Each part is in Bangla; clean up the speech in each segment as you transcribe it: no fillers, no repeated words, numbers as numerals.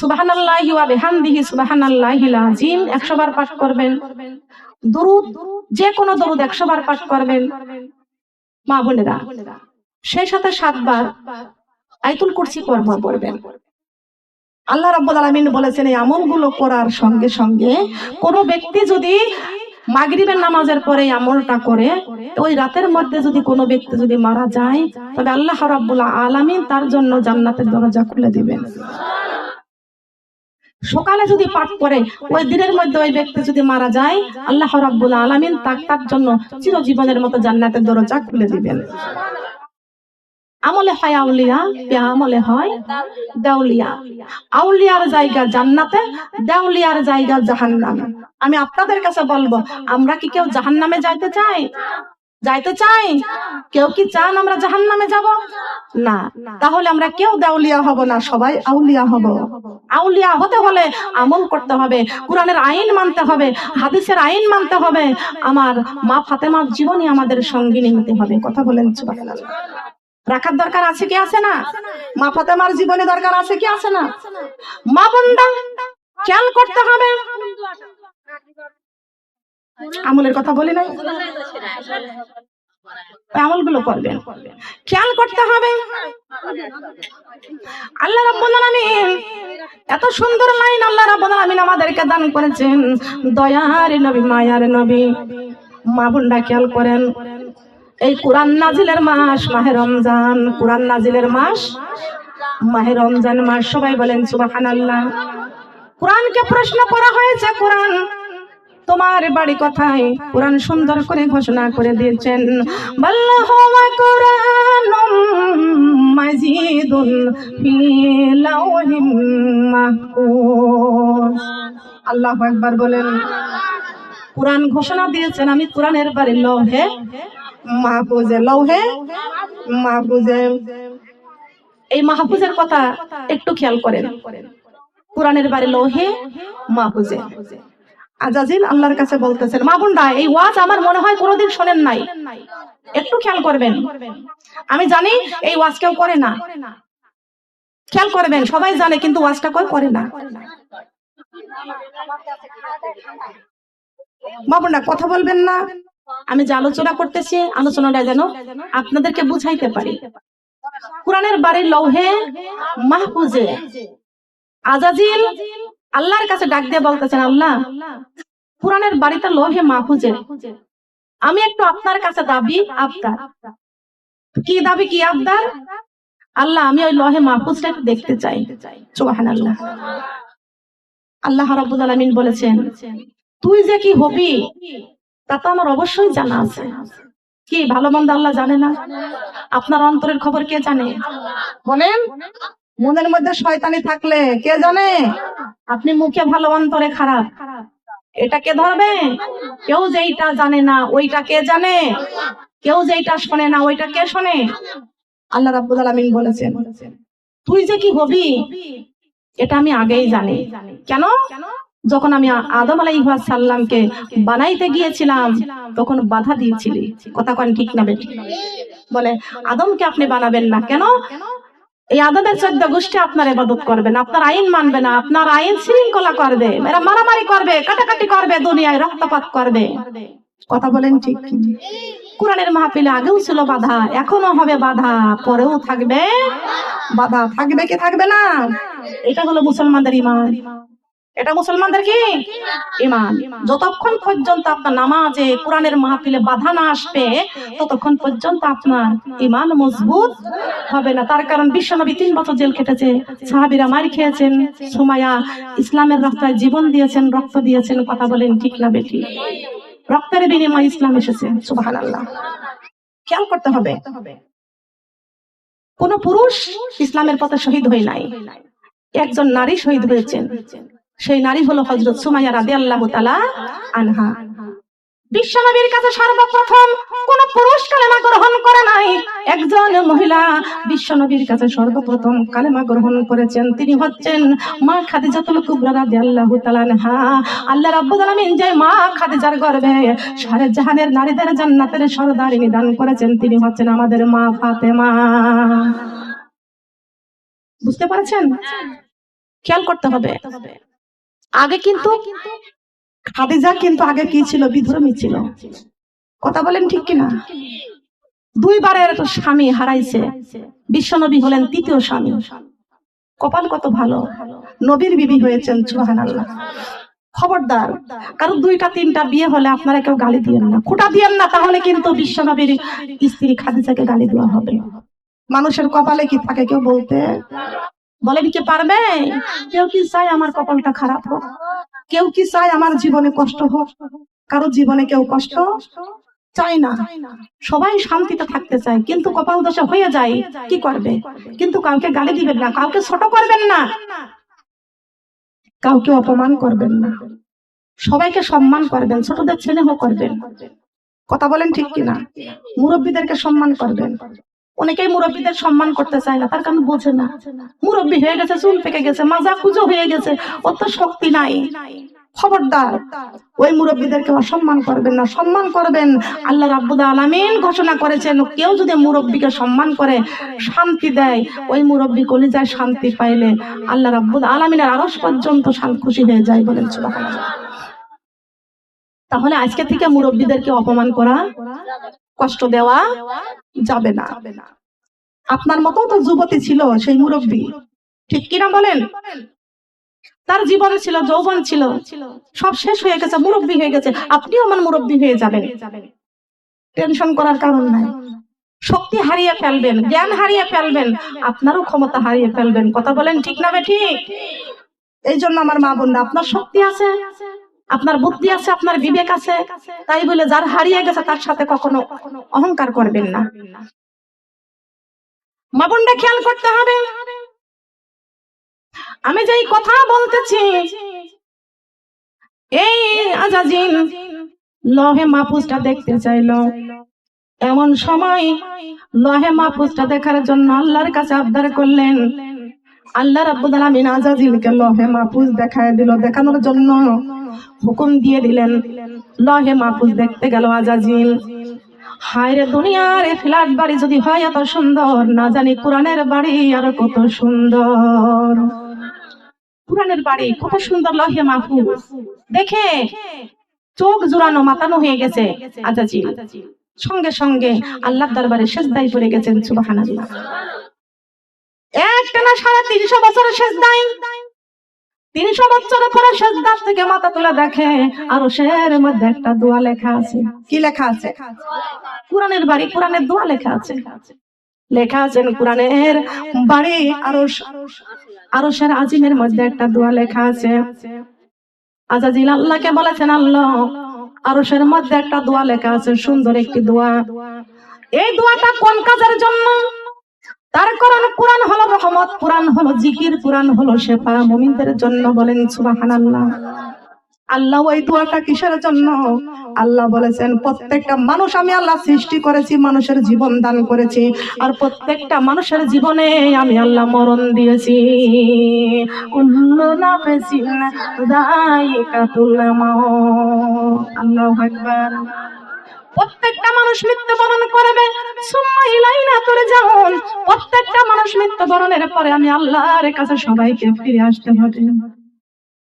সুবহানাল্লাহি ওয়া বিহামদিহি সুবহানাল্লাহিল আযীম 100 বার পাঠ করবেন। দরুদ, যে কোনো দরুদ 100 বার পাঠ করবেন মা বোনেরা। সেই সাথে 7 বার আয়াতুল কুরসি পড়বেন। আল্লাহ রাব্বুল আলামিন বলেছেন এই আমলগুলো করার সঙ্গে সঙ্গে কোনো ব্যক্তি যদি মাগরিবের নামাজের পরে আমলটা করে, ওই রাতের মধ্যে যদি কোনো ব্যক্তি যদি মারা যায়, তবে আল্লাহ রাব্বুল আলামিন তার জন্য জান্নাতের দরজা খুলে দিবেন। সকালে যদি পাঠ করে ওই দিনের মধ্যে ওই ব্যক্তি যদি মারা যায়, আল্লাহ রাব্বুল আলামিন তার জন্য চিরজীবনের মতো জান্নাতের দরজা খুলে দিবেন। আমলে হয় আউলিয়া, আমলে হয় দেউলিয়া। আউলিয়ার জায়গা জান্নাতে, দেউলিয়ার জায়গা জাহান্নামে। আমি আপনাদের কাছে বলবো, আমরা কি কেউ জাহান্নামে যাইতে চাই? কেউ কি চান আমরা জাহান্নামে যাব? না। তাহলে আমরা কেউ দেউলিয়া হব না, সবাই আউলিয়া হব। আউলিয়া হতে হলে আমল করতে হবে, কোরআনের আইন মানতে হবে, হাদিসের আইন মানতে হবে। আমার মা ফাতেমার জীবনী আমাদের সঙ্গিনী হতে হবে। কথা বলেন সুবহানাল্লাহ। রাখার দরকার আছে কি আছে না? মা ফাতেমার জীবনে দরকার আছে কি আছে না? মা বোনরা খেয়াল করতে হবে। আমলের কথা বলি নাই, আমলগুলো করবেন, খেয়াল করতে হবে। আল্লাহ রাব্বুল আলামিন এত সুন্দর লাইন আল্লাহ রাব্বুল আলামিন আমাদেরকে দান করেছেন। দয়ার নবী, মায়ার নবী। মা বোনরা খেয়াল করেন, এই কোরআন নাজিলের মাস মাহে রমজান। কোরআন নাজিলের মাস মাহে রমজান মাস। সবাই বলেন সুবহানাল্লাহ। কোরআনকে প্রশ্ন করা হয়েছে, কোরআন তোমার বাড়ি কোথায়? কোরআন সুন্দর করে ঘোষণা করে দিয়েছেন, বাল্লাহু ওয়া কুরআনুম মাজিদুন ফি লাওহিম মাহফুজ। আল্লাহু আকবার বলেন। কোরআন ঘোষণা দিয়েছেন, আমি কোরআনের বাড়ি লৌহে মাহফুজে। লৌহে মাহফুজে। এই মাহফুজের কথা একটু খেয়াল করেন। কোরআনের বাড়ি লৌহে মাহফুজে। আজাজিল আল্লাহর কাছে বলতেছেন, মা বোনরা এই ওয়াজ আমার মনে হয় কোনোদিন শোনেন নাই, একটু খেয়াল করবেন। আমি জানি এই ওয়াজ কেউ করে না, খেয়াল করবেন। সবাই জানে কিন্তু ওয়াজটা কেউ করে না। মা বোনরা কথা বলবেন না। আমি যে আলোচনা করতেছি, আলোচনাটা যেন আপনাদেরকে বুঝাইতে পারি। কোরআনের বাড়ির লৌহে মাহফুজে আজাজিল আল্লাহর কাছে ডাক দিয়ে বলতেছেন, আল্লাহ কোরআনের বাড়িটা লৌহে মাহফুজে, আমি একটু আপনার কাছে দাবি আবদার। কি দাবি, কি আবদার? আল্লাহ আমি ওই লৌহে মাহফুজটা একটু দেখতে চাই। সুবহানাল্লাহ। আল্লাহ রাব্বুল আলামিন বলেছেন, তুই যে কি হবি তা তো আমার অবশ্যই জানা আছে। কি ভালো মন্দ আল্লাহ জানে না? আপনার অন্তরের খবর কে জানে? বলেন। মনের মধ্যে শয়তানি থাকলে কে জানে? আপনি মুখে ভালো অন্তরে খারাপ, এটা কে ধরবে? কেউ যেইটা জানে না ওইটা কে জানে? কেউ যেইটা শোনে না ওইটা কে শোনে? আল্লাহ রাব্বুল আলামিন বলেছেন, তুই যে কি হবি এটা আমি আগেই জানি। কেন? যখন আমি আদম আলাইহিস সালামকে বানাইতে গিয়েছিলাম তখন বাধা দিয়েছিলি। কথা কোন ঠিক না বেঠিক? বলে আদমকে আপনি বানাবেন না কেন? এই আদমের 14 গোষ্ঠী আপনার ইবাদত করবে না, আপনার আইন মানবে না, আপনার আইন শৃঙ্খলা করবে, এরা মারামারি করবে, কাটাকাটি করবে, দুনিয়ায় রক্তপাত করবে। কথা বলেন ঠিক কি? কোরআনের মাহফিলে আগেও ছিল বাধা, এখনো হবে বাধা, পরেও থাকবে বাধা। থাকবে কি থাকবে না? এটা হলো মুসলমানদের ঈমান। এটা মুসলমানদের কি ঈমান। যতক্ষণ পর্যন্ত আপনার নামাজে কোরআনের মাহফিলে বাধা না আসবে ততক্ষণ পর্যন্ত আপনার ঈমান মজবুত হবে না। তার কারণ বিশ্বনবী 3 বছর জেল খেটেছে, সাহাবীরা মার খেয়েছেন, সুমাইয়া ইসলামের রাস্তায় জীবন দিয়েছেন, রক্ত দিয়েছেন। কথা বলেন ঠিক না বেঠিক? রক্তের বিনিময়ে ইসলাম এসেছে। সুবহানাল্লাহ। খেয়াল করতে হবে, কোন পুরুষ ইসলামের পথে শহীদ হয় নাই, একজন নারী শহীদ হয়েছেন। সেই নারী হলো হযরত সুমাইয়া রাদিয়াল্লাহু তাআলা আনহা। বিশ্বনবীর কাছে সর্বপ্রথম কোন পুরুষ কালেমা গ্রহণ করে নাই, একজন মহিলা বিশ্বনবীর কাছে সর্বপ্রথম কালেমা গ্রহণ করেছেন। তিনি হচ্ছেন মা খাদিজাতুল কুবরা রাদিয়াল্লাহু তাআলা আনহা। আল্লাহ রাব্বুল আলামিন যে মা খাদিজার গর্ভে সারে জাহানের নারীদের জান্নাতের সরদারিনী দান করেছেন, তিনি হচ্ছেন আমাদের মা ফাতেমা। বুঝতে পারছেন? খেয়াল করতে হবে। আগে কিন্তু খাদিজা কিন্তু আগে কি ছিল? বিধর্মী ছিল। কথা বলেন ঠিক কিনা? দুইবারের স্বামী হারাইছে, বিশ্বনবী হলেন তৃতীয় স্বামী। কপাল কত ভালো, নবীর বিবি হয়েছেন। সুবহানাল্লাহ। খবরদার, কারণ দুইটা তিনটা বিয়ে হলে আপনারা কেউ গালি দিয়েন না, খোঁটা দিয়েন না, তাহলে কিন্তু বিশ্বনবীর স্ত্রী খাদিজাকে গালি দেওয়া হবে। মানুষের কপালে কি থাকে কেউ বলতে বলেন কি পারবে? কেউ কি চায় আমার কপালটা খারাপ হোক? কেউ কি চায় আমার জীবনে কষ্ট হোক? কারো জীবনে কেউ কষ্ট চায় না, সবাই শান্তিতে থাকতে চায়। কিন্তু কপাল দশা হয়ে যায়, কি করবে? কিন্তু কাউকে গালি দিবেন না, কাউকে ছোট করবেন না, কাউকে অপমান করবেন না, সবাইকে সম্মান করবেন, ছোটদের স্নেহ করবেন। কথা বলেন ঠিক কিনা? মুরব্বীদেরকে সম্মান করবেন। অনেকেই মুরব্বীদের সম্মান করতে চায় না, তার কারণ বোঝে না। মুরব্বী হয়ে গেছে, চুল পেকে গেছে, মাজা কুজো হয়ে গেছে, অত শক্তি নাই। খবরদার, ওই মুরব্বীদেরকে অসম্মান করবেন না, সম্মান করবেন। আল্লাহ রাব্বুল আলামিন ঘোষণা করেছেন, কেউ যদি মুরব্বীকে সম্মান করে, শান্তি দেয়, ওই মুরব্বী কলিজায় শান্তি পাইলে আল্লাহ রাব্বুল আলামিনের আরশ পর্যন্ত খুশি হয়ে যায়। বলেন সুবহানাল্লাহ। তাহলে আজকে থেকে মুরব্বীদেরকে অপমান করা, কষ্ট দেওয়া যাবে না। আপনার মতো তো যুবতী ছিল সেই মুরব্বী, ঠিক কিনা বলেন? তার জীবন ছিল, যৌবন ছিল, সব শেষ হয়ে গেছে, মুরব্বী হয়ে গেছে। আপনিও আমার মুরব্বী হয়ে যাবেন, টেনশন করার কারণ নাই। শক্তি হারিয়ে ফেলবেন, জ্ঞান হারিয়ে ফেলবেন, আপনারও ক্ষমতা হারিয়ে ফেলবেন। কথা বলেন ঠিক না ঠিক? এই জন্য আমার মা বোনরা, আপনার শক্তি আছে, আপনার বুদ্ধি আছে, আপনার বিবেক আছে, তাই বলে যার হারিয়ে গেছে তার সাথে কখনো অহংকার করবেন না। মা বোনরা খেয়াল করতে হবে, আমি যেই কথা বলতেছি, এই আজাজিল লহে মাহফুজটা দেখতে চাইলো। এমন সময় লহে মাহফুজটা দেখার জন্য আল্লাহর কাছে আবদার করলেন। আল্লাহ রাব্বুল আলামিন আজাজিলকে লহে মাহফুজ দেখায় দিল। দেখানোর জন্য হুকুম দিয়ে দিলেন। লহে মাহফুজ দেখতে গেল আজাজিল। হায় রে, দুনিয়ার ফ্ল্যাট বাড়ি যদি হয় এত সুন্দর, না জানি কোরআনের বাড়ি আর কত সুন্দর। কোরআনের বাড়ি কত সুন্দর, লহে মাহফুজ দেখে চোখ জোড়ানো, মাতানো হয়ে গেছে আজাজিল। সঙ্গে সঙ্গে আল্লাহর দরবারে সিজদায় পড়ে গেছেন। সুবহানাল্লাহ। একটানা 350 বছরের সিজদায়, 300 বছরের পরে সিজদা থেকে মাথা তুলে দেখে আরশের মধ্যে একটা দোয়া লেখা আছে। কি লেখা আছে? কোরআনের বাড়ি, কোরআনের দোয়া লেখা আছে। লেখা আছেন কোরআনের বাড়ি আরশ, আরশের আজিমের মধ্যে একটা দোয়া লেখা আছে। আজাজিল আল্লাহকে বলেছেন, আল্লাহ আরশের মধ্যে একটা দোয়া লেখা আছে, সুন্দর একটি দোয়া। এই দোয়াটা কোন কাজের জন্য? তার কারণ কোরআন হলো রহমত, কোরআন হলো জিকির, কোরআন হলো শেফা মুমিনদের জন্য। বলেন সুবহানাল্লাহ। আল্লাহ ওই দোয়াটা কিসের জন্য? আল্লাহ বলেছেন, প্রত্যেকটা মানুষ আমি আল্লাহ সৃষ্টি করেছি, মানুষের জীবন দান করেছি, আর প্রত্যেকটা মানুষের জীবনে আমি আল্লাহ মরণ দিয়েছি। কুল্লু নাফসিন যায়িকাতুল মাউত। আল্লাহু আকবার। প্রত্যেকটা মানুষ মৃত্যুবরণ করবে, সুম্মা ইলাইনা তুরজাউন। প্রত্যেকটা মানুষ মৃত্যুবরণের পরে আমি আল্লাহর কাছে সবাইকে ফিরে আসতে হবে।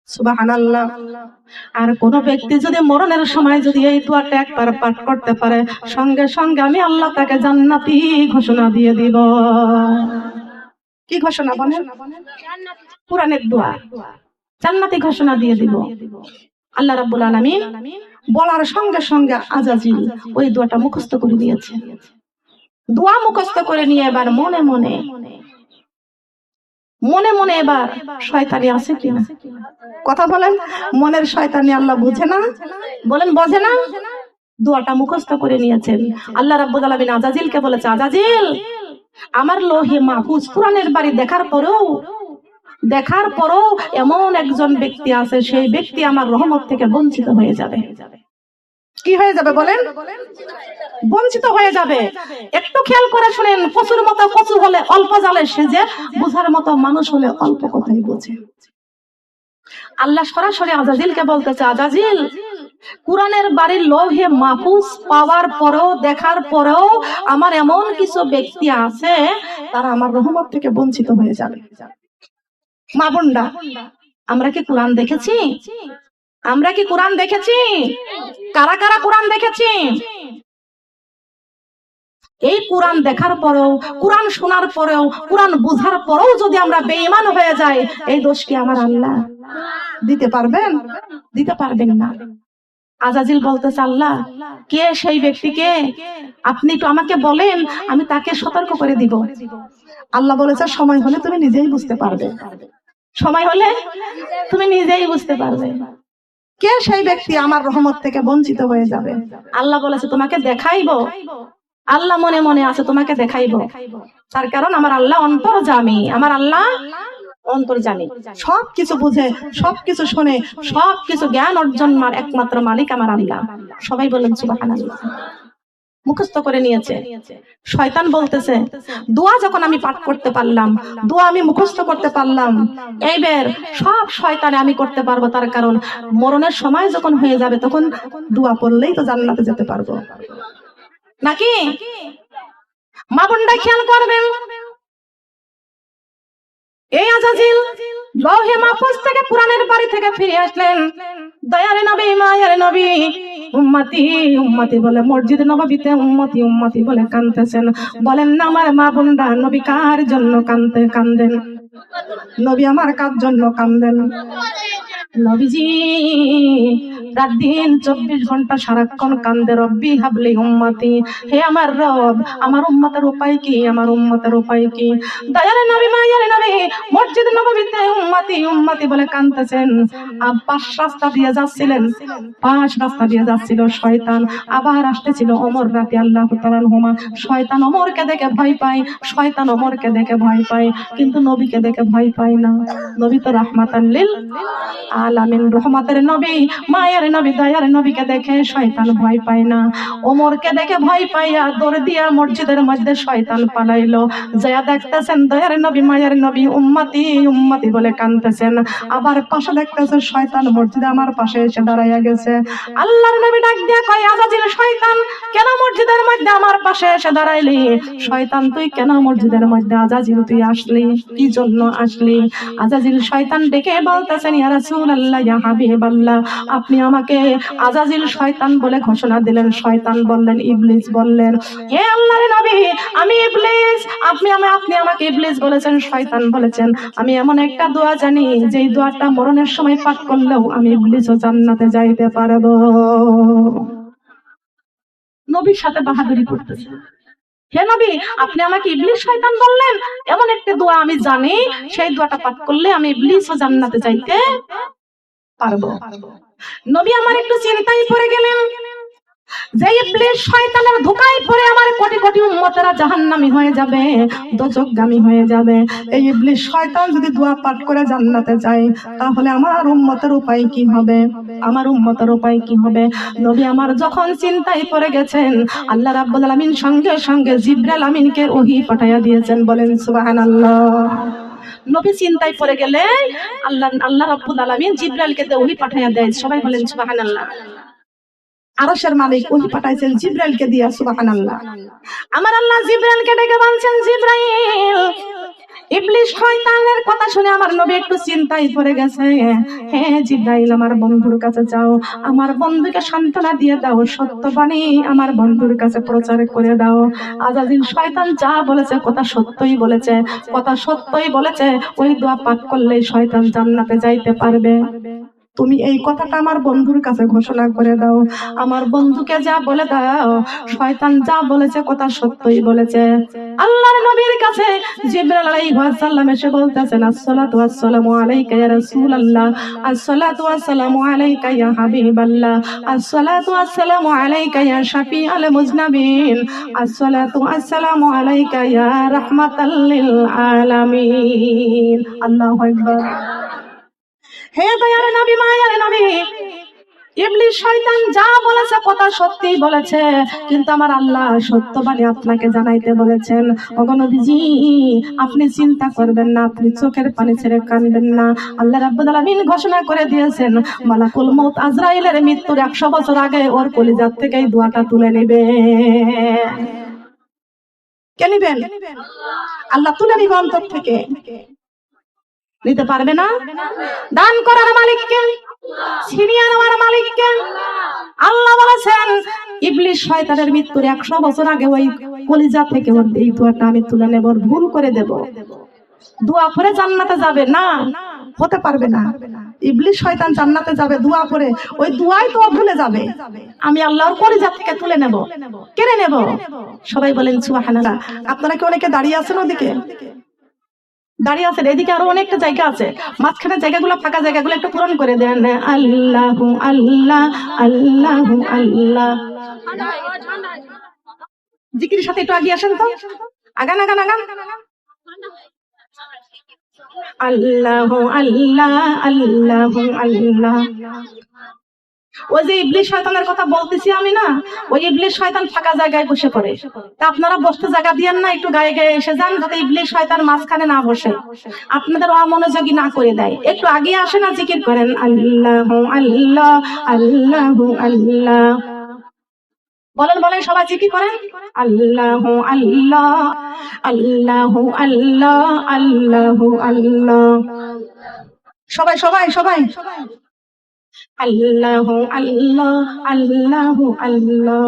সুবহানাল্লাহ। আর কোন ব্যক্তি যদি মরণের সময় যদি এই দোয়াটা একবার পাঠ করতে পারে, সঙ্গে সঙ্গে আমি আল্লাহ তাকে জান্নাতি ঘোষণা দিয়ে দিব। কি ঘোষণা বলেন? কোরআনের দোয়া, জান্নাতি ঘোষণা দিয়ে দিব। আল্লাহ রাব্বুল আলামিন বলার সঙ্গে সঙ্গে আজাজিল ওই দোয়াটা মুখস্থ করে নিয়েছে। দোয়া মুখস্থ করে নিয়ে এবার মনে মনে মনে মনে এবার শয়তানি আছে কিনা? কথা বলেন, মনের শয়তানি আল্লাহ বুঝে না? বলেন বোঝে না? দোয়াটা মুখস্থ করে নিয়েছেন। আল্লাহ রাব্বুল আলামিন আজাজিলকে বলেছে, আজাজিল আমার লোহে মাহফুজ কোরআনের বাড়ি দেখার পরেও এমন একজন ব্যক্তি আছে, সেই ব্যক্তি আমার রহমত থেকে বঞ্চিত হয়ে যাবে। কি হয়ে যাবে বলেন? বঞ্চিত হয়ে যাবে। একটু খেয়াল করে শুনেন, কচুর মতো কচু হলে অল্প জালে সেজে, বুঝার মতো মানুষ হলে অল্প কথাই বোঝে। আল্লাহ সরাসরি আজাজিলকে বলতেছে, আজাজিল কোরআনের বাড়ির লৌহে মাহফুজ পাওয়ার পরেও, দেখার পরেও আমার এমন কিছু ব্যক্তি আছে, তারা আমার রহমত থেকে বঞ্চিত হয়ে যাবে। মা বোনরা, আমরা কি কোরআন দেখেছি? আমরা কি কোরআন দেখেছি? কারা কারা কোরআন দেখেছি? এই কোরআন দেখার পরেও, কোরআন শোনার পরেও, কোরআন বুঝার পরেও যদি আমরা বেঈমান হয়ে যাই, এই দোষ কি আমার আল্লাহ দিতে পারবেন? দিতে পারবেন না। আজাজিল বলতেছে, আল্লাহ কে সেই ব্যক্তিকে আপনি একটু আমাকে বলেন, আমি তাকে সতর্ক করে দিব। আল্লাহ বলেছে, সময় হলে তুমি নিজেই বুঝতে পারবে। সময় হলে তুমি নিজেই বুঝতে পারবে কে সেই ব্যক্তি আমার রহমত থেকে বঞ্চিত হয়ে যাবে। আল্লাহ বলেছে, তোমাকে দেখাইবো। আল্লাহ মনে মনে আছে, তোমাকে দেখাইবো। তার কারণ আমার আল্লাহ অন্তর্যামী, আমার আল্লাহ অন্তর্যামী, সবকিছু বুঝে, সবকিছু শুনে, সবকিছু জ্ঞান অর্জন একমাত্র মালিক আমার আল্লাহ। সবাই বলেন সুবহানাল্লাহ। মুখস্থ করে নিয়েছে। শয়তান বলতেছে, দোয়া যখন আমি পাঠ করতে পারলাম, দোয়া আমি মুখস্থ করতে পারলাম, এইবার সব শয়তানে আমি করতে পারবো। তার কারণ মরণের সময় যখন হয়ে যাবে, তখন দোয়া পড়লেই তো জান্নাতে যেতে পারবো নাকি? মা বোনরা খেয়াল করবেন, এই আজাজিল লৌহে মাহফুজ থেকে কোরআনের বাড়ি থেকে ফিরে আসলেন। দয়ার নবী, মায়ের নবী, উম্মতি উম্মতি বলে মসজিদ নববীতে উম্মতি উম্মতি বলে কাঁদতেছেন। বলেন না আমার মা বোনরা, নবী কার জন্য কাঁদেন? নবী আমার কার জন্য কাঁদেন? নবীজি রাত দিন 24 ঘন্টা সারাক্ষণ কান্দে, রব্বি হাবলি উম্মতি, হে আমার রব, আমার উম্মতের উপায় কি? আমার উম্মতের উপায় কি? দয়ার নবী, মায়ের নবী মসজিদ নববীতে উম্মতি উম্মতি বলে কাঁদতেছেন। 5 রাস্তা দিয়ে যাচ্ছিলেন, 5 রাস্তা দিয়ে যাচ্ছিল শয়তান। আবার আসতেছিল ওমর রাদিয়াল্লাহু তাআলা আনহুমা। শয়তান ওমরকে দেখে ভয় পায়, শয়তান ওমরকে দেখে ভয় পায়, কিন্তু নবীকে দেখে ভয় পায় না। নবী তো রাহমাতাল লিল আলামিন, রহমতের নবী, মায়ের নবী, দয়ার নবীকে দেখে শয়তান ভয় পায় না। ওমরকে দেখে ভয় পাইয়া দৌড় দিয়া মসজিদের মধ্যে শয়তান পালাইলো। যা দেখতেছেন দয়ার নবী, মায়ের নবী উম্মতি উম্মতি বলে কাঁদতেছেন। আবার পাশে দেখতেছেন শয়তান মসজিদে আমার পাশে এসে দাঁড়াইয়া গেছে। আল্লাহর নবী ডাক দিয়া কয়, আজাজিল শয়তান, কেন মসজিদের মধ্যে আমার পাশে এসে দাঁড়াইলি? শয়তান, তুই কেন মসজিদের মধ্যে? আজাজিল, তুই আসলি কি জন্য আসলি? আজাজিল শয়তান ডেকে বলতেছেন, ইয়া রাসূলুল্লাহ, ইয়া হাবিবাল্লাহ, আপনি আমাকে আজাজিল শয়তান বলে ঘোষণা দিলেন। শয়তান বললেন, ইবলিস বললেন, হে আল্লাহর নবী, আমি ইবলিস, আপনি আমাকে ইবলিস বলেছেন। শয়তান বলেছেন, আমি এমন একটা দোয়া জানি, যেই দোয়াটা মরণের সময় পাঠ করলেও আমি ইবলিসও জান্নাতে যাইতে পারবো। নবীর সাথে বাহাদুরি করতেছে, হে নবী, আপনি আমাকে ইবলিস শয়তান বললেন, এমন একটা দোয়া আমি জানি, সেই দোয়াটা পাঠ করলে আমি ইবলিসও জান্নাতে যাইতে পারবো। নবী আমার একটু চিন্তায় পড়ে গেলেন, যে ইবলিস শয়তানের ধোঁকায় পড়ে আমার কোটি কোটি উম্মতেরা জাহান্নামী হয়ে যাবে, দোজখগামী হয়ে যাবে। এই ইবলিস শয়তান যদি দোয়া পাঠ করে জান্নাতে যায়, তাহলে আমার উম্মতের উপায় কি হবে? আমার উম্মতের উপায় কি হবে? নবী আমার যখন চিন্তায় পড়ে গেছেন, আল্লাহ রাব্বুল আলামিন সঙ্গে সঙ্গে জিবরাইল আমিনকে ওহী পাঠাইয়া দিয়েছেন। বলেন সুবহানাল্লাহ। নবী চিন্তায় পড়ে গেলে আল্লাহ রাব্বুল আলামিন জিবরাইলকে ওহী পাঠাইয়া দেয়। সবাই বলেন সুবহানাল্লাহ। আরশের মালিক ওহী পাঠাইছেন জিবরাইলকে দিয়া। সুবহানাল্লাহ। আমার আল্লাহ জিবরাইলকে ডেকে বলছেন, জিবরাইল, ইবলিস শয়তানের কথা শুনে আমার নবী একটু চিন্তায় পড়ে গেছে। হে জিবরাইল, আমার বন্ধুর কাছে যাও, আমার বন্ধুকে সান্ত্বনা দিয়ে দাও, সত্যবাণী আমার বন্ধুর কাছে প্রচার করে দাও। আজাজিল শয়তান যা বলেছে কথা সত্যই বলেছে, কথা সত্যই বলেছে। ওই দোয়া পাঠ করলে শয়তান জান্নাতে যাইতে পারবে। তুমি এই কথাটা আমার বন্ধুর কাছে ঘোষণা করে দাও, আমার বন্ধুকে যা বলে দাও, শয়তান যা বলেছে কথা সত্যই বলেছে। আল্লাহর নবীর কাছে জিবরাইল আলাইহিস সালাম এসে বলতেছেন, আসসালাতু ওয়াসসালামু আলাইকা ইয়া রাসূলুল্লাহ, আসসালাতু ওয়াসসালামু আলাইকা ইয়া হাবিবাল্লাহ, আসসালাতু ওয়াসসালামু আলাইকা ইয়া শাফিআল মুজনাবিন, আসসালাতু ওয়াসসালামু আলাইকা ইয়া রাহমাতাল লিল আলামিন। আল্লাহু আকবার। হে দয়ার নবী, মায়ের নবী, ইবলিস শয়তান যা বলেছে কথা সত্যি বলেছে, কিন্তু আমার আল্লাহ সত্যবাণী আপনাকে জানাইতে বলেছেন। ওগো নবীজি, আপনি চিন্তা করবেন না, আপনি চোখের পানি ছেড়ে কাঁদবেন না। আল্লাহ রাব্বুল আলামিন ঘোষণা করে দিয়েছেন, মালাকুল মউত আজরাইলের মৃত্যুর 100 বছর আগে ওর কলিজার থেকে এই দোয়াটা তুলে নেবে। কে নেবেন? আল্লাহ তুলে নিবে অন্তর থেকে। নিতে পারবে না। দান করার মালিককে, ছিনিয়ে নেওয়ার মালিককে। আল্লাহ বলেছেন ইবলিস শয়তানের মৃত্যুর 100 বছর আগে ওই কলিজা থেকে ওর এই দোয়াটা আমি তুলে নেব, ভুল করে দেব, দোয়া করে জান্নাতে যাবে না, হতে পারবে না। ইবলিস শয়তান জান্নাতে যাবে দোয়া করে, ওই দোয়াই তো ভুলে যাবে। আমি আল্লাহর কলিজা থেকে তুলে নেব, কেড়ে নেব। সবাই বলেন সুবহানাল্লাহ। আপনারা কি অনেকে দাঁড়িয়ে আছেন ওদিকে? দাঁড়িয়ে আছেন, এদিকে আরো অনেকটা জায়গা আছে, মাঝখানে জায়গাগুলো ফাঁকা জায়গাগুলো একটু পূরণ করে দেন। আল্লাহু আল্লাহ আল্লাহু আল্লাহ। জিকিরের সাথে একটু আগিয়ে আসেন তো, আগান আগান আগান। আল্লাহু আল্লাহ আল্লাহু আল্লাহ। ওই যে ইবলিস শয়তানের কথা বলতেছি আমি না, ওই ইবলিস শয়তান ফাঁকা জায়গায় বসে পড়ে। তা আপনারা বসতে জায়গা দিয়েন না, একটু গায়ে গায়ে এসে যান, যাতে ইবলিস শয়তান মাঝখানে না বসে, আপনাদের অমনোযোগী না করে দেয়। একটু আগে আসেন আর জিকির করেন আল্লাহু আল্লাহ আল্লাহু আল্লাহ। বলেন বলেন, সবাই জিকির করেন আল্লাহু আল্লাহ আল্লাহু আল্লাহ আল্লাহু আল্লাহ। সবাই সবাই সবাই আল্লাহু আল্লাহ আল্লাহু আল্লাহ।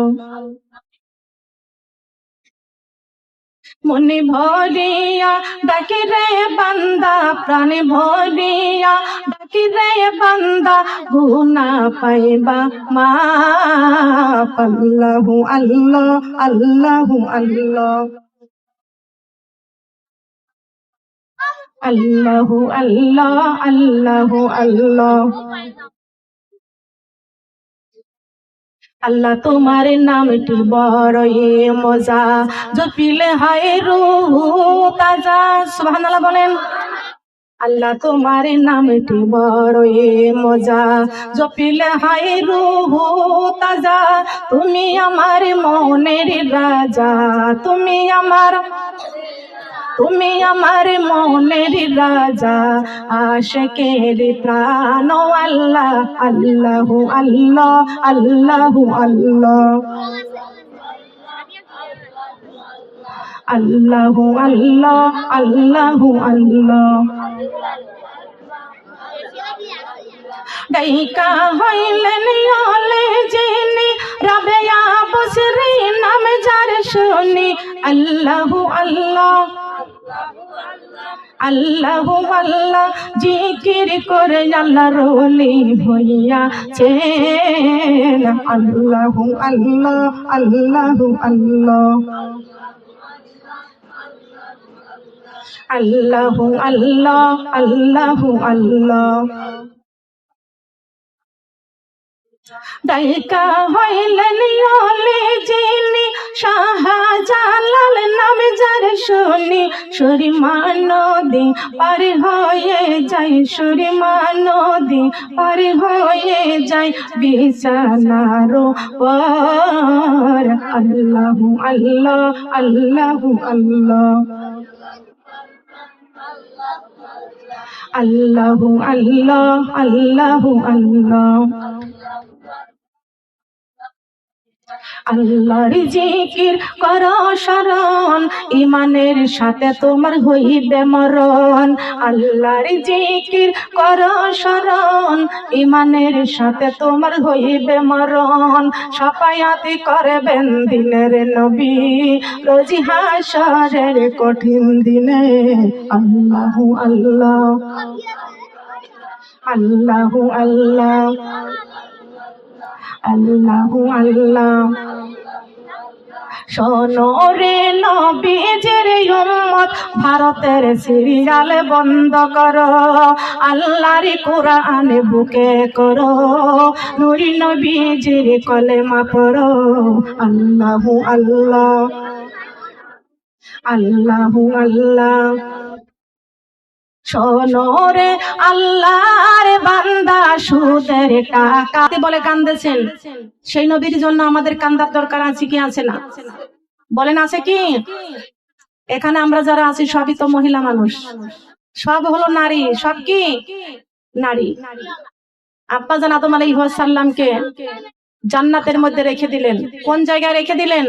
মনে ভরিয়া ডাকি রে বান্দা, প্রাণে ভরিয়া ডাকি রে বান্দা, গুনা পাইবা মাপ। আল্লাহু আল্লাহ আল্লাহু আল্লাহ। আল্লাহু আল্লাহ আল্লাহু আল্লাহ। আল্লাহ তোমার নামটি বড়ই মজা, জপিলে হয় রূহ তাজা। সুবহানাল্লাহ বলেন। আল্লাহ তোমার নামটি বড়ই মজা, জপিলে হয় রূহ তাজা। তুমি আমার মনের রাজা, তুমি আমার মনের রাজা, আশিকের প্রাণ। আল্লাহ আল্লাহু আল্লাহ আল্লাহু আল্লাহ। আল্লাহু আল্লাহ আল্লাহু আল্লাহ। ডাইকা হইলেন আলে যিনি, রাবেয়া বসরি নাম যার শুনি। আল্লাহু আল্লাহ আল্লাহু আল্লাহ, জিকির করে আল্লাহর ওলি হইয়াছেন। আল্লাহু আল্লাহ আল্লাহু আল্লাহ। আল্লাহু আল্লাহ আল্লাহু আল্লাহ। ডাইকা হইলেন আলে যিনি, শাহজালাল নাম যার শুনি। সুরমা নদী পার হয়ে যায়, সুরমা নদী পার হয়ে যায় বিছানার পর। আল্লাহু আল্লাহ আল্লাহু আল্লাহ। আল্লাহু আল্লাহ আল্লাহু আল্লাহ। আল্লাহর জিকির করো শরণ, ইমানের সাথে তোমার হইবে মরণ। আল্লাহর জিকির করো শরণ, ইমানের সাথে তোমার হইবে মরণ। শাফায়াত করবেন দিনের নবী, রোজি হাশরের কঠিন দিনে। আল্লাহু আল্লাহ আল্লাহু আল্লাহ আল্লাহু আল্লাহ। শোনো রে নবীজির উম্মত, ভারতের সিরিয়াল বন্ধ করো, আল্লাহর কোরআন বুকে করো, নূরি নবীজির কলেমা পড়ো। আল্লাহু আল্লাহ আল্লাহু আল্লাহ। শোনো রে আল্লাহর বান্দা, সুদের টাকা বলে কান্দেছেন, সেই নবীর জন্য আমাদের কান্দার দরকার আছে কি আছে না? বলেন আছে কি? এখানে আমরা যারা আছি সবই তো মহিলা মানুষ, সব হলো নারী, সব কি নারী। আব্বা জান আদম আলাইহিস সালামকে জান্নাতের মধ্যে রেখে দিলেন। কোন জায়গায় রেখে দিলেন?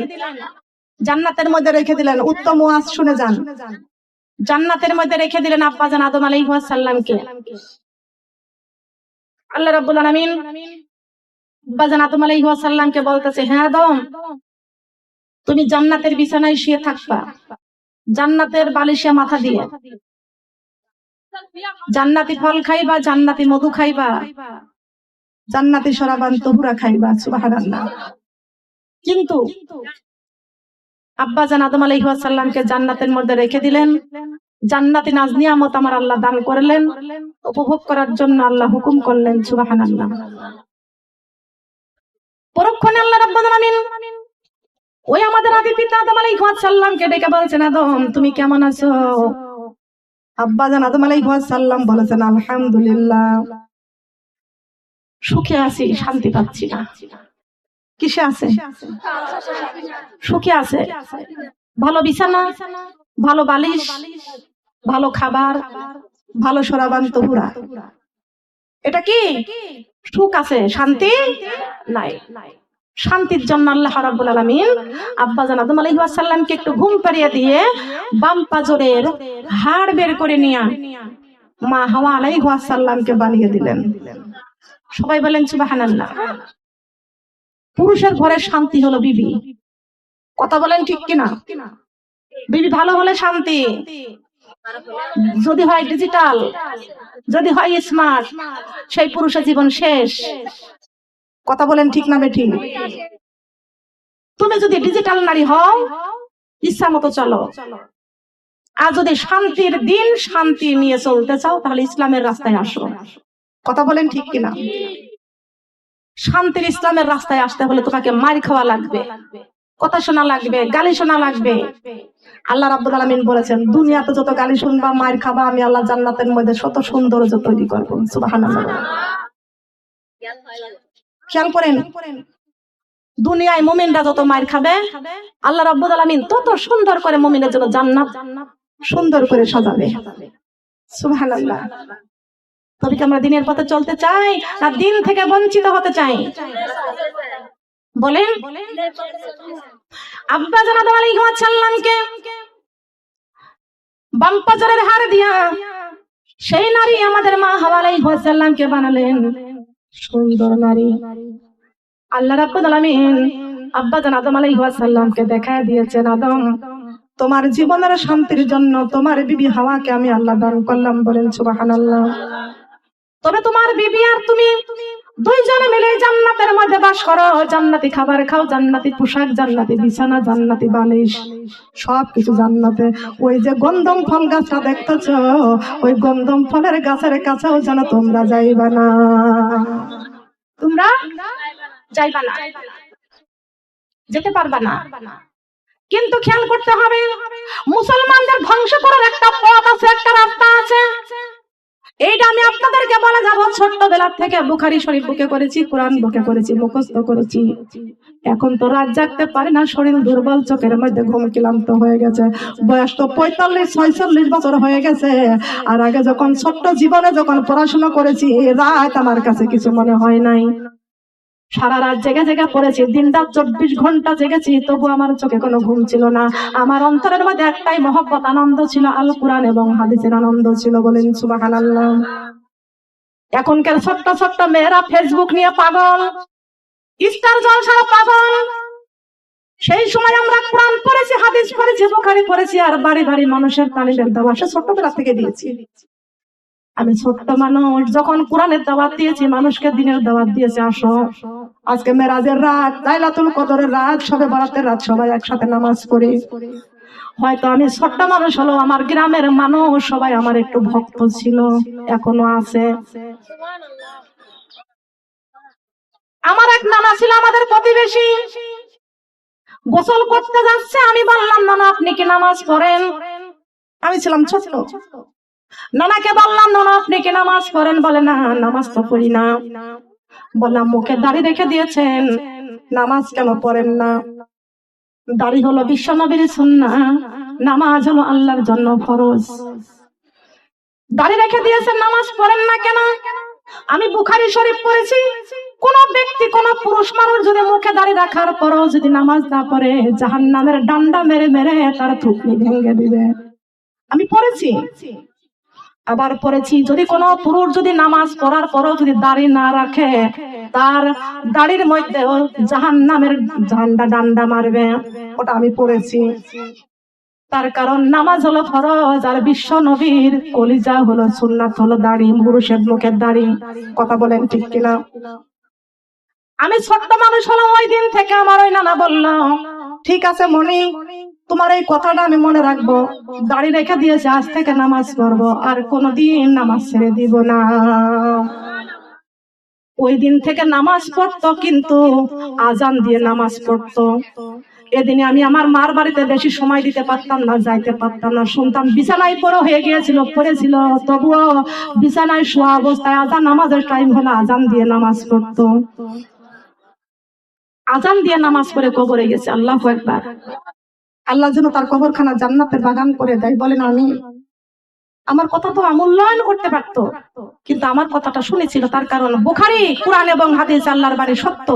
জান্নাতের মধ্যে রেখে দিলেন। উত্তম ওয়াজ শুনে যান। জান্নাতের মধ্যে রেখে দিলেন আব্বাজান আদম আলাইহিস সালামকে। আল্লাহ রাব্বুল আলামিন আব্বাজান আদম আলাইহিস সালামকে বলতেছে, হ্যাঁ আদম, তুমি জান্নাতের বিছানায় শুয়ে থাকবা, জান্নাতের বালিশে মাথা দিয়ে, জান্নাতি ফল খাইবা, জান্নাতি মধু খাইবা, জান্নাতি শরাবান তহুরা খাইবা। সুবহানাল্লাহ। কিন্তু আব্বাজান আদম আলাইহিস সালামকে জান্নাতের মধ্যে রেখে দিলেন, জান্নাতি নাজ নিয়ামত আমার আল্লাহ দান করলেন, উপভোগ করার জন্য আল্লাহ হুকুম করলেন। সুবহানাল্লাহ। পরক্ষণে আল্লাহ রাব্বুল আলামিন ওই আমাদের আদি পিতা আদম আলাইহিস সালামকে ডেকে বলছেন, আদম তুমি কেমন আছো? আব্বাজান আদম আলাইহিস সালাম বলেছেন, আলহামদুলিল্লাহ, সুখে আছি, শান্তি পাচ্ছি না। কিসে আছে? সুখে আছে। ভালো বিছানা, ভালো বালিশ, ভালো খাবার, ভালো শরাবান তহুরা, এটা কি সুখ আছে? শান্তি নাই। শান্তির জন্য আল্লাহ রাব্বুল আলামিন আব্বাজান আদম আলাইহিস সালামকে একটু ঘুম পাড়িয়ে দিয়ে বাম পাজরের হাড় বের করে নিয়ে মা হাওয়া আলাইহিস সালামকে বানিয়ে দিলেন। সবাই বলেন সুবহানাল্লাহ। পুরুষের ঘরে শান্তি হলো বিবি। কথা বলেন ঠিক কিনা? বিবি ভালো হলে শান্তি। যদি হয় ডিজিটাল, যদি হয় স্মার্ট, সেই পুরুষের জীবন শেষ। কথা বলেন ঠিক না বেঠিক? তুমি যদি ডিজিটাল নারী হও, ইচ্ছা মতো চলো, আর যদি শান্তির দিন শান্তি নিয়ে চলতে চাও, তাহলে ইসলামের রাস্তায় আসো। কথা বলেন ঠিক কিনা? শান্তির ইসলামের রাস্তায় আসতে হলে তোমাকে মার খাওয়া লাগবে, কথা শোনা লাগবে, গালি শোনা লাগবে। আল্লাহ রাব্বুল আলামিন বলেছেন, দুনিয়াতে যত গালি শুনবা, মার খাবা, আমি আল্লাহ জান্নাতের মধ্যে শত সৌন্দর্য তৈরি করব। সুবহানাল্লাহ। খেয়াল করেন, দুনিয়ায় মুমিনরা যত মার খাবে, আল্লাহ রাব্বুল আলামিন তত সুন্দর করে মুমিনের জন্য জান্নাত সুন্দর করে সাজাবে। সুবহানাল্লাহ। তবে কি আমরা দিনের পথে চলতে চাই, না দিন থেকে বঞ্চিত হতে চাই? বলেন। আব্বাজান আদম আলাইহিস সালামকে বাম পাজরের হাড় দিয়া সেই নারী আমাদের মা হাওয়া আলাইহিস সালামকে বানালেন সুন্দর নারী। আল্লাহ রাব্বুল আলামিন আব্বাজান আদম আলাইহিস সালামকে দেখায় দিয়েছেন, আদম, তোমার জীবনের শান্তির জন্য তোমার বিবি হাওয়াকে আমি আল্লাহ দান করলাম। বলেন সুবহানাল্লাহ। তবে তোমার বিবি আর তুমি দুইজনে মিলে জান্নাতের মধ্যে বাস করো, জান্নাতি খাবার খাও, জান্নাতি পোশাক, জান্নাতি বিছানা, জান্নাতি বালিশ, সবকিছু জান্নাতে। ওই যে গন্ধম ফল গাছটা দেখতেছো, ওই গন্ধম ফলের গাছের কাছেও যেন তোমরা যাইবা না, তোমরা যাইবা না, যেতে পারবা না। কিন্তু খেয়াল করতে হবে, মুসলমানদের ধ্বংস করার একটা পথ আছে, একটা রাস্তা আছে। এইটা আমি আপনাদেরকে বলে যাব। ছোট্টবেলা থেকে বুখারী শরীফ বুকে করেছি, কোরআন বুকে করেছি, মুখস্থ করেছি। এখন তো রাত জাগতে পারে না, শরীর দুর্বল, চোখের মধ্যে ঘুম ক্লান্ত হয়ে গেছে। বয়স তো 45-46 বছর হয়ে গেছে। আর আগে যখন ছোট্ট জীবনে যখন পড়াশোনা করেছি, রাত আমার কাছে কিছু মনে হয় নাই। সারা রাত জেগে জেগে পড়েছি, দিন রাত 24 ঘন্টা জেগেছি, তবু আমার চোখে কোনো ঘুম ছিল না। আমার অন্তরের মধ্যে একটাই মহব্বত, আনন্দ ছিল, আল কুরআন এবং হাদিসের আনন্দ ছিল। বলেন সুবহানাল্লাহ। এখনকার ছোট্ট ছোট্ট মেয়েরা ফেসবুক নিয়ে পাগল, স্টার জলসার পাগল। সেই সময় আমরা কোরআন পড়েছি, হাদিস পড়েছি, বুখারী পড়েছি, আর বাড়ি বাড়ি মানুষের তালিমের দাওয়াত ছোটবেলা থেকে দিয়েছি। আমি ছোট্ট মানুষ, যখন কোরআনের দাওয়াত দিয়েছি, মানুষকে দিনের দাওয়াত দিয়েছি। আসো, আজকে মেরাজের রাত, লাইলাতুল কদরের রাত, শবে বরাতের রাত, সবাই একসাথে নামাজ পড়ি। হয়তো আমি ছোট্ট মানুষ হলো, আমার গ্রামের মানুষ সবাই আমার একটু ভক্ত ছিল, এখনো আছে। আমার এক নানা ছিল, আমাদের প্রতিবেশী, গোসল করতে যাচ্ছে। আমি বললাম, নানা আপনি কি নামাজ পড়েন? আমি ছিলাম ছোট। নানাকে বললাম, নানা আপনি কি নামাজ পড়েন? বলে, না, নামাজ তো পড়ি না। বললাম, মুখে দাড়ি রেখে দিয়েছেন, নামাজ কেন পড়েন না? দাড়ি হলো বিশ্বনবীর সুন্নাহ, নামাজ হলো আল্লাহর জন্য ফরজ। দাড়ি রেখে দিয়েছেন, নামাজ পড়েন না কেন? আমি বুখারী শরীফ পড়েছি, কোন ব্যক্তি, কোন পুরুষ মানুষ যদি মুখে দাড়ি রাখার পরও যদি নামাজ না পড়ে, জাহান্নামের ডান্ডা মেরে মেরে তার থুতনি ভেঙে দিবে। আমি পড়েছি, আবার পড়েছি যদি কোনো পুরুষ যদি নামাজ পড়ার পরও যদি দাড়ি না রাখে, তার দাড়ির মধ্যে জাহান্নামের ঝান্ডা ডান্ডা মারবে। ওটা আমি পড়েছি। তার কারণ নামাজ হলো ফরজ, আর বিশ্ব নবীর কলিজা হলো সুন্নাত, হলো দাড়ি, পুরুষের মুখের দাড়ি। কথা বলেন ঠিক কিনা? আমি ছোট্ট মানুষ হলাম, ওই দিন থেকে আমার ওই নানা বলল, ঠিক আছে মনি, তোমার এই কথাটা আমি মনে রাখবো, দাড়ি রেখে দিয়েছে, আজ থেকে নামাজ পড়বো, আর কোনোদিন নামাজ ছেড়ে দিব না। ওই দিন থেকে নামাজ পড়তো, কিন্তু আজান দিয়ে নামাজ পড়তো। এদিনে আমি আমার মার বাড়িতে বেশি সময় দিতে পারতাম না, যাইতে পারতাম না, শুনতাম বিছানায় পড়ে হয়ে গিয়েছিল, পড়েছিল, তবুও বিছানায় শোয়া অবস্থায় আজান নামাজের টাইম হলে আজান দিয়ে নামাজ পড়তো। আজান দিয়ে নামাজ পড়ে কবরে গেছে। আল্লাহু আকবার। আল্লাহ যেন তার কবরখানা জান্নাতের বাগান করে দেয়, বলেন আমি। আমার কথা তো মূল্যায়ন করতে পারতো, কিন্তু আমার কথাটা শুনেছিল। তার কারণ বুখারী, কোরআন এবং হাদিস আল্লাহর বাণী সত্য।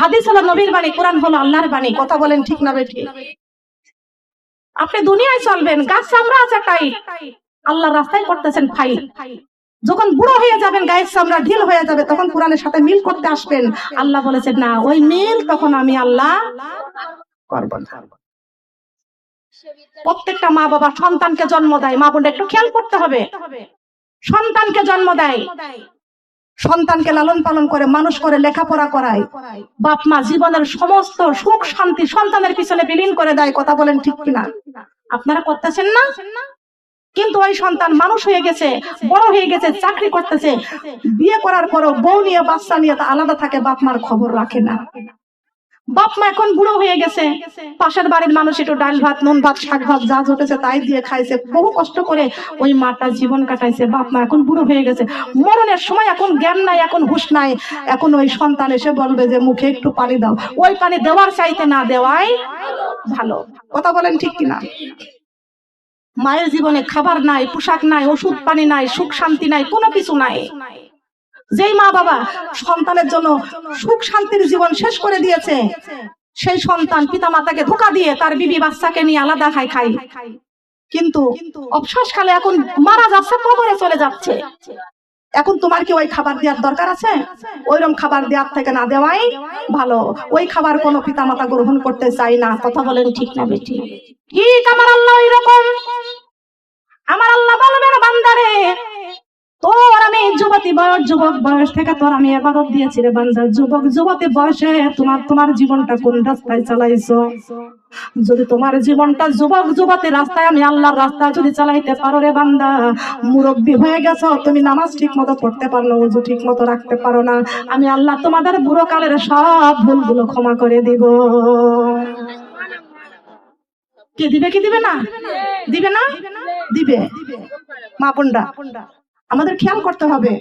হাদিস হলো নবীর বাণী, কোরআন হলো আল্লাহর বাণী। কথা বলেন ঠিক না বেঠিক? আপনি দুনিয়ায় চলবেন, গাছ চামড়া আছে টাইট, আল্লাহর রাস্তায় করতেছেন ফাইট। যখন বুড়ো হয়ে যাবেন, গায়ের চামড়া ঢিল হয়ে যাবে, তখন কোরআনের সাথে মিল করতে আসবেন। আল্লাহ বলেছেন না, ওই মিল তখন আমি আল্লাহ করব না। প্রত্যেকটা মা বাবা সন্তানকে জন্ম দেয়, মা বোনটা একটু খেয়াল করতে হবে। সন্তানকে জন্ম দেয়, সন্তানকে লালন পালন করে মানুষ করে লেখাপড়া করায়, বাপ মা জীবনের সমস্ত সুখ শান্তি সন্তানের পিছনে বিলীন করে দেয়। কথা বলেন ঠিক কিনা? আপনারা করতেছেন না? কিন্তু ওই সন্তান মানুষ হয়ে গেছে, বড় হয়ে গেছে, চাকরি করতেছে, বিয়ে করার পরও বউ নিয়ে বাচ্চা নিয়ে তা আলাদা থাকে, বাপ মার খবর রাখে না। বাপ মা এখন বুড়ো হয়ে গেছে, পাশের বাড়ির মানুষ একটু ডাল ভাত, নুন ভাত, শাক ভাত যা জুটেছে তাই দিয়ে খাইছে, বহু কষ্ট করে ওই মাটা জীবন কাটাইছে। বাপ মা এখন বুড়ো হয়ে গেছে, মরণের সময় এখন জ্ঞান নাই, এখন হুঁশ নাই। এখন ওই সন্তান এসে বলবে যে মুখে একটু পানি দাও, ওই পানি দেওয়ার চাইতে না দেওয়াই ভালো। কথা বলেন ঠিক কিনা? মায়ের জীবনে খাবার নাই, পোশাক নাই, ওষুধ পানি নাই, সুখ শান্তি নাই, কোনো কিছু নাই। যেই মা বাবা সন্তানের জন্য সুখ শান্তির জীবন শেষ করে দিয়েছে, সেই সন্তান পিতা মাতাকে ধোঁকা দিয়ে তার বিবি বাচ্চাকে নিয়ে আলাদা খায়। কিন্তু অবশ্বাস কালে এখন মারা যাচ্ছে, কবরে চলে যাচ্ছে। এখন তোমার কি ওই খাবার দেওয়ার দরকার আছে? ওইরকম খাবার দেওয়ার থেকে না দেওয়াই ভালো। ওই খাবার কোনো পিতা মাতা গ্রহণ করতে চায় না। কথা বলেন ঠিক না বেঠিক? ঠিক আমার আল্লাহ ওইরকম। আমার আল্লাহ বলবেন, বান্দারে তোর আমি যুবক বয়স থেকে তোর আমি ইবাদত দিয়েছি রে বান্দা। যুবক যুবতী বয়সে তোমার জীবনটা কোন রাস্তায় চালাইছো? যদি তোমার জীবনটা যুবক যুবতী রাস্তায়, আমি আল্লাহর রাস্তায় যদি চালাইতে পারো রে বান্দা, মুরব্বী হয়ে গেছো, তুমি নামাজ ঠিক মতো পড়তে পারো না, ওযু ঠিক মতো রাখতে পারো না, আমি আল্লাহ তোমাদের বুড়ো কালের সব ভুলগুলো ক্ষমা করে দিব। কে দিবে? কি দিবে না? দিবে না? দিবে। মা বোনরা আমাদের খেয়াল করতে হবে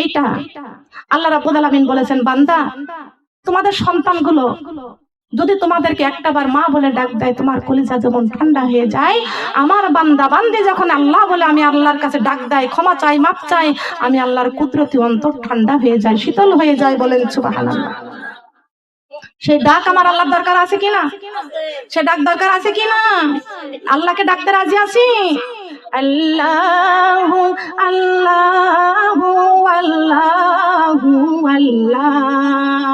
এইটা। আল্লাহ রাব্বুল আলামিন বলেছেন, বান্দা তোমাদের সন্তানগুলো যদি তোমাদেরকে একটাবার মা বলে ডাক দেয়, তোমার কলিজা যেমন ঠান্ডা হয়ে যায়, আমার বান্দা বান্দি যখন আল্লাহ বলে আমি আল্লাহর কাছে ডাক দেয়, ক্ষমা চাই, মাপ চাই, আমি আল্লাহর কুদরতি অন্তর ঠান্ডা হয়ে যায়, শীতল হয়ে যায়। বলেন সুবহানাল্লাহ। সেই ডাক আমার আল্লাহর দরকার আছে কিনা? সে ডাক দরকার আছে কিনা? আল্লাহকে ডাকতে রাজি আছি? আল্লাহু আল্লাহু আল্লাহু আল্লাহ,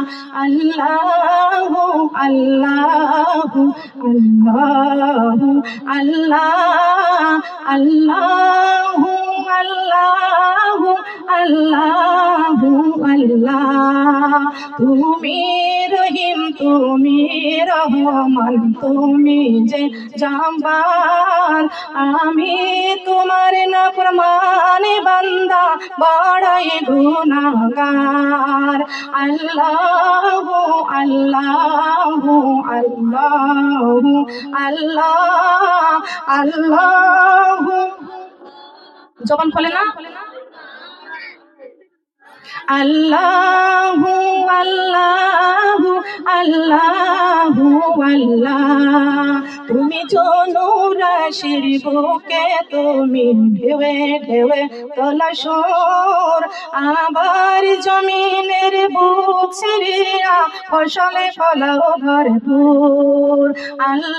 আল্লাহু আল্লাহু আল্লাহু আল্লাহ, আল্লাহু আল্লাহু আল্লাহু আল্লাহ। তুমি রহিম, তুমি রহমান, তুমি যে জাম্বার, আমি তোমার নাফরমানি বান্দা, বড়ই গুনাহগার। আল্লাহু আল্লাহু আল্লাহু আল্লাহ, আল্লাহু। জবান খোলে না? আল্লাহু আল্লাহু আল্লাহু আল্লাহ। তুমি জনুরাশির বুকে, তুমি ঢেউে ঢেউে তোলা সুর, আবার জমিনের বুক ছিড়িয়া ফসলে ফলাও ভরপুর। আল্লাহ